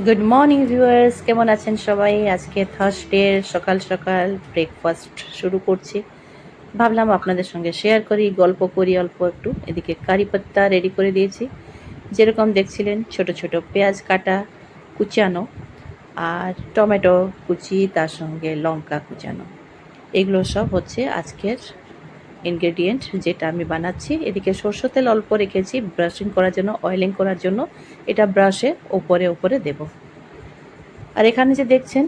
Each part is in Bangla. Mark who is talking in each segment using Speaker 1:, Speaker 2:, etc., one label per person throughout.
Speaker 1: গুড মর্নিং ভিউয়ার্স, কেমন আছেন সবাই? আজকে থার্সডে সকাল সকাল ব্রেকফাস্ট শুরু করছি। ভাবলাম আপনাদের সঙ্গে শেয়ার করি, গল্প করি অল্প একটু। এদিকে কারি পাত্তা রেডি করে দিয়েছি, যেরকম দেখছিলেন ছোট ছোট পেঁয়াজ কাটা কুচানো আর টমেটো কুচি, তার সঙ্গে লঙ্কা কুচানো। এগুলো সব হচ্ছে আজকের ইনগ্রেডিয়েন্ট যেটা আমি বানাচ্ছি। এদিকে সরষের তেল অল্প রেখেছি ব্রাশিং করার জন্য, অয়েলিং করার জন্য। এটা ব্রাশে ওপরে ওপরে দেব। আর এখানে যে দেখছেন,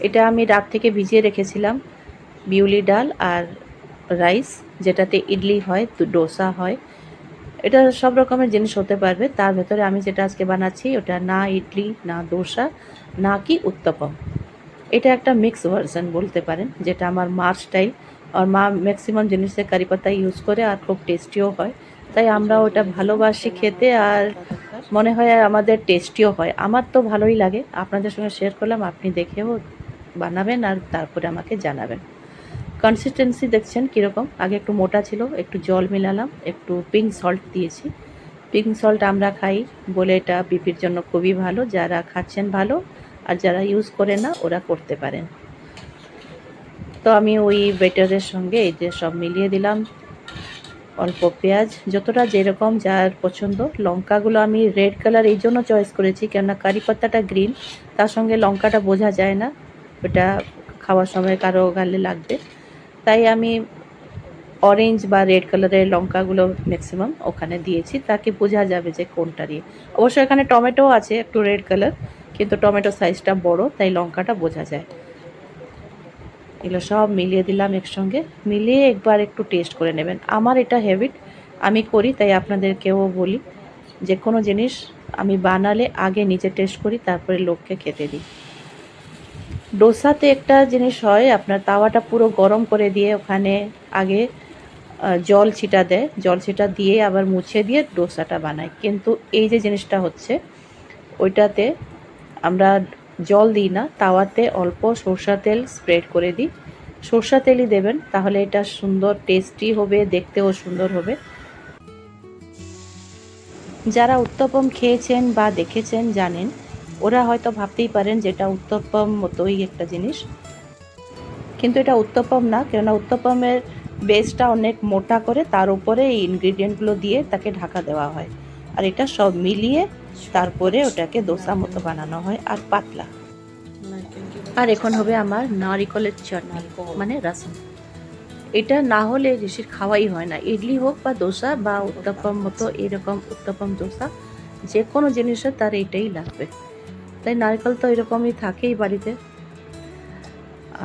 Speaker 1: এটা আমি রাত থেকে ভিজিয়ে রেখেছিলাম বিউলি ডাল আর রাইস, যেটাতে ইডলি হয়, ডোসা হয়। এটা সব রকমের জিনিস হতে পারবে। তার ভেতরে আমি যেটা আজকে বানাচ্ছি ওটা না ইডলি, না ডোসা, না কি উত্তপম। এটা একটা মিক্স ভার্সন বলতে পারেন, যেটা আমার মার স্টাইল। আর মা ম্যাক্সিমাম জিনিসে কারি পাতা ইউজ করে আর খুব টেস্টিও হয়। তাই আমরা ওটা ভালোবাসি খেতে, আর মনে হয় আমাদের টেস্টিও হয়। আমার তো ভালোই লাগে, আপনাদের সঙ্গে শেয়ার করলাম। আপনি দেখেও বানাবেন আর তারপরে আমাকে জানাবেন। কনসিস্টেন্সি দেখছেন কীরকম? আগে একটু মোটা ছিল, একটু জল মিলালাম, একটু পিঙ্ক সল্ট দিয়েছি। পিঙ্ক সল্ট আমরা খাই বলে এটা বিপির জন্য খুবই ভালো। যারা খাচ্ছেন ভালো, আর যারা ইউজ করে না ওরা করতে পারেন। তো আমি ওই বেটারের সঙ্গে এই যে সব মিলিয়ে দিলাম। অল্প পেঁয়াজ, যতটা যেরকম যার পছন্দ। লঙ্কাগুলো আমি রেড কালার এই জন্য চয়েস করেছি, কেননা কারি পাত্তাটা গ্রিন, তার সঙ্গে লঙ্কাটা বোঝা যায় না, ওটা খাওয়ার সময় কারো গালে লাগবে। তাই আমি অরেঞ্জ বা রেড কালারের লঙ্কাগুলো ম্যাক্সিমাম ওখানে দিয়েছি, তাকে বোঝা যাবে যে কোনটা দিয়ে। অবশ্য এখানে টমেটো আছে একটু রেড কালার, কিন্তু টমেটো সাইজটা বড়, তাই লঙ্কাটা বোঝা যায়। এগুলো সব মিলিয়ে দিলাম একসঙ্গে। মিলিয়ে একবার একটু টেস্ট করে নেবেন। আমার এটা হ্যাবিট, আমি করি, তাই আপনাদেরকেও বলি যে কোনো জিনিস আমি বানালে আগে নিজে টেস্ট করি, তারপরে লোককে খেতে দিই। ডোসাতে একটা জিনিস হয়, আপনার তাওয়াটা পুরো গরম করে দিয়ে ওখানে আগে জল ছিটা দেয়, জল ছিটা দিয়ে আবার মুছে দিয়ে ডোসাটা বানায়। কিন্তু এই যে জিনিসটা হচ্ছে, ওইটাতে আমরা জল দিই না, তাওয়াতে অল্প সরষের তেল স্প্রেড করে দিই। সরষের তেলই দেবেন, তাহলে এটা সুন্দর টেস্টি হবে, দেখতেও সুন্দর হবে। যারা উত্তপম খেয়েছেন বা দেখেছেন জানেন, ওরা হয়তো ভাবতেই পারেন যে এটা উত্তপম মতোই একটা জিনিস, কিন্তু এটা উত্তপম না। কেননা উত্তপমের বেসটা অনেক মোটা করে তার উপরে এই ইনগ্রিডিয়েন্টগুলো দিয়ে তাকে ঢাকা দেওয়া হয়, আর এটা সব মিলিয়ে তারপরে ওটাকে দোসা মতো বানানো হয়, আর পাতলা। আর এখন হবে আমার নারিকলের চাটনি, মানে রসম। এটা না হলে ঋষির খাওয়াই হয় না। ইডলি হোক বা দোসা বা উত্তপম মতো এরকম উত্তপম দোসা, যে কোনো জিনিসের তার এটাই লাগবে। তাই নারকেল তো এরকমই থাকেই বাড়িতে।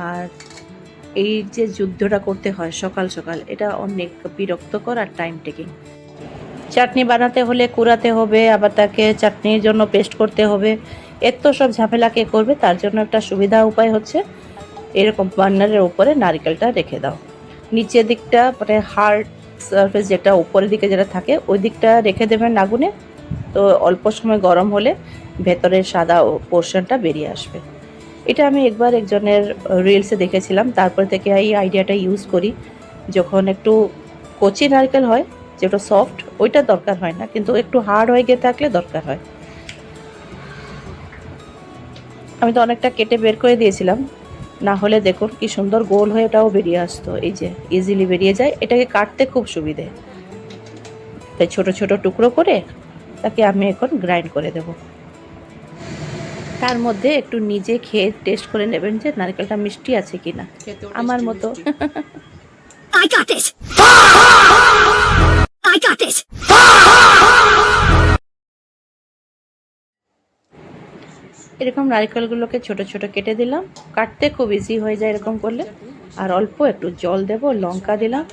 Speaker 1: আর এই যে যুদ্ধটা করতে হয় সকাল সকাল, এটা অনেক বিরক্তকর আর টাইম টেকিং। চাটনি বানাতে হলে কুড়াতে হবে, আবার তাকে চাটনির জন্য পেস্ট করতে হবে। এত সব ঝামেলা কে করবে? তার জন্য একটা সুবিধা উপায় হচ্ছে, এরকম বার্নারের উপরে নারকেলটা রেখে দাও। নিচের দিকটা মানে হার্ড সারফেস, যেটা উপরের দিকে যেটা থাকে, ওই দিকটা রেখে দেবেন আগুনে। তো অল্প সময় গরম হলে ভেতরের সাদা পোর্শনটা বেরিয়ে আসবে। এটা আমি একবার একজনের রিলসে দেখেছিলাম, তারপর থেকে এই আইডিয়াটা ইউজ করি। যখন একটু কচি নারকেল হয়, যেটা সফট, ওইটা দরকার হয় না, কিন্তু একটু হার্ড হয়ে গিয়ে থাকলে দরকার হয়। আমি তো অনেকটা কেটে বের করে দিয়েছিলাম, না হলে দেখুন কি সুন্দর গোল হয়ে ওটাও বেরিয়ে আসতো। এই যে ইজিলি বেরিয়ে যায়, এটাকে কাটতে খুব সুবিধে। তাই ছোট ছোট টুকরো করে তাকে আমি এখন গ্রাইন্ড করে দেব। তার মধ্যে একটু নিজে খেয়ে টেস্ট করে নেবেন যে নারকেলটা মিষ্টি আছে কিনা, আমার মতো। I got this. I got this. এরকম নারকেলগুলোকে ছোট ছোট কেটে দিলাম, কাটতে খুব ইজি হয়ে যায় এরকম করলে। আর অল্প একটু জল দেব, লঙ্কা দিলাম।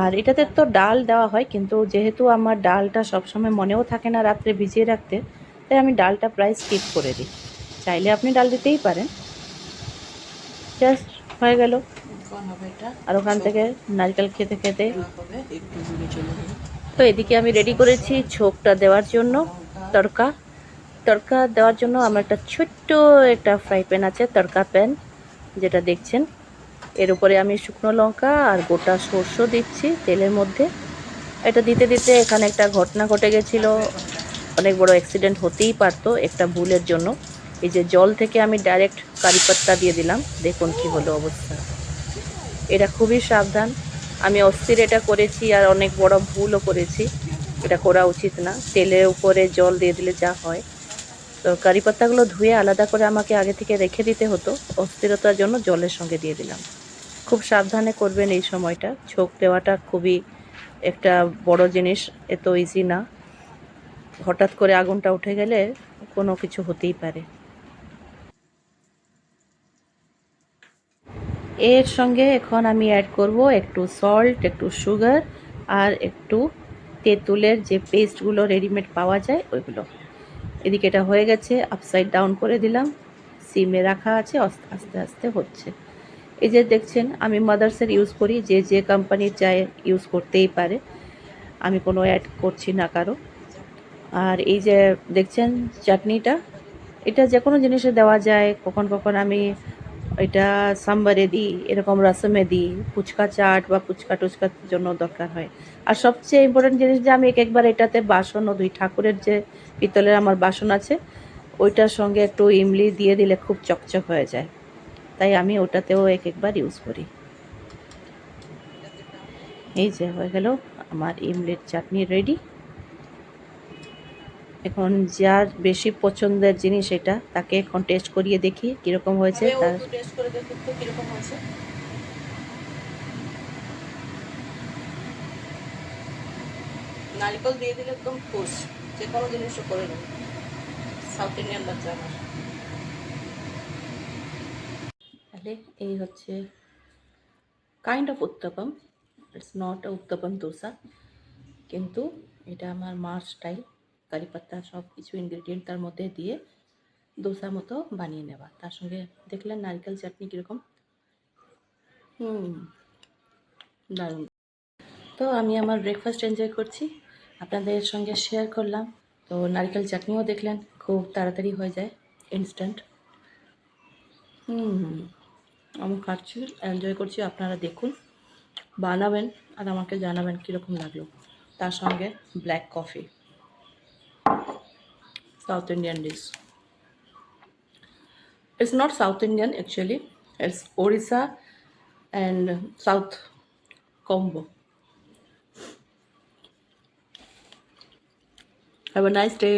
Speaker 1: আর এটাতে তো ডাল দেওয়া হয়, কিন্তু যেহেতু আমার ডালটা সবসময় মনেও থাকে না রাত্রে ভিজিয়ে রাখতে, তাই আমি ডালটা প্রায় স্কিপ করে দিই। চাইলে আপনি ডাল দিতেই পারেন। জাস্ট হয়ে গেল। আর ওখান থেকে নারকেল খেতে খেতে তো এদিকে আমি রেডি করেছি ছোকটা দেওয়ার জন্য। তড়কা তড়কা দেওয়ার জন্য আমার একটা ছোট্ট একটা ফ্রাই প্যান আছে, তড়কা প্যান যেটা দেখছেন। এর উপরে আমি শুকনো লঙ্কা আর গোটা সরষে দিচ্ছি তেলের মধ্যে। এটা দিতে দিতে এখানে একটা ঘটনা ঘটে গেছিলো। অনেক বড় অ্যাক্সিডেন্ট হতেই পারতো একটা ভুলের জন্য। এই যে জল থেকে আমি ডাইরেক্ট কারি পাত্তা দিয়ে দিলাম, দেখুন কি হলো অবস্থা। এটা খুবই সাবধান, আমি অস্থির এটা করেছি আর অনেক বড় ভুলও করেছি, এটা করা উচিত না। তেলের উপরে জল দিয়ে দিলে যা হয়, তো কারি পাত্তাগুলো ধুয়ে আলাদা করে আমাকে আগে থেকে রেখে দিতে হতো, অস্থিরতার জন্য জলের সঙ্গে দিয়ে দিলাম। খুব সাবধানে করবেন এই সময়টা, ছোঁক দেওয়াটা খুবই একটা বড় জিনিস, এত ইজি না। হঠাৎ করে আগুনটা উঠে গেলে কোনো কিছু হতেই পারে। এর সঙ্গে এখন আমি অ্যাড করব একটু সল্ট, একটু সুগার আর একটু তেঁতুলের যে পেস্টগুলো রেডিমেড পাওয়া যায় ওইগুলো। এদিকে এটা হয়ে গেছে, আপসাইড ডাউন করে দিলাম, সিমে রাখা আছে, আস্তে আস্তে হচ্ছে। এই যে দেখছেন আমি মাদার্সের ইউজ করি, যে যে কোম্পানির চায় ইউজ করতেই পারে, আমি কোনো অ্যাড করছি না কারো। আর এই যে দেখছেন চাটনিটা, এটা যে কোনো জিনিসে দেওয়া যায়, কখন কখন আমি এটা সাম্বারে দিই, এরকম রসমে দিই, ফুচকা চাট বা ফুচকা টুচকার জন্য দরকার হয়। আর সবচেয়ে ইম্পর্টেন্ট জিনিস যে আমি একবার এটাতে বাসনও ধুই, ঠাকুরের যে পিতলের আমার বাসন আছে ওইটার সঙ্গে একটু ইমলি দিয়ে দিলে খুব চকচক হয়ে যায়, তাই আমি ওটাতেও একবার ইউজ করি। এই যে হয়ে গেল আমার ইমলির চাটনি রেডি। এখন যার বেশি পছন্দের জিনিস এটা, তাকে এখন টেস্ট করিয়ে দেখি কীরকম হয়েছে। তার টেস্ট করে দেখুন তো কীরকম হয়েছে। নারকেল দিয়ে দিলে একদম খুশ, যে কোনো জিনিসও করে নেব, সাউথ ইন্ডিয়ান বাচ্চা আমার। তাহলে এই হচ্ছে kind of uttapam, it's not a uttapam dosa, কিন্তু এটা আমার মার স্টাইল, কারি পাত্তা সব কিছু ইনগ্রিডিয়েন্ট তার মধ্যে দিয়ে দোসা মতো বানিয়ে নেওয়া। তার সঙ্গে দেখলেন নারকেল চাটনি কীরকম, দারুণ। তো আমি আমার ব্রেকফাস্ট এনজয় করছি, আপনাদের সঙ্গে শেয়ার করলাম। তো নারকেল চাটনিও দেখলেন খুব তাড়াতাড়ি হয়ে যায়, ইনস্ট্যান্ট। আমি খাচ্ছি, এনজয় করছি, আপনারা দেখুন, বানাবেন আর আমাকে জানাবেন কীরকম লাগলো। তার সঙ্গে black coffee, south Indian dish. It's not South Indian actually, it's Orissa and South combo. Have a nice day.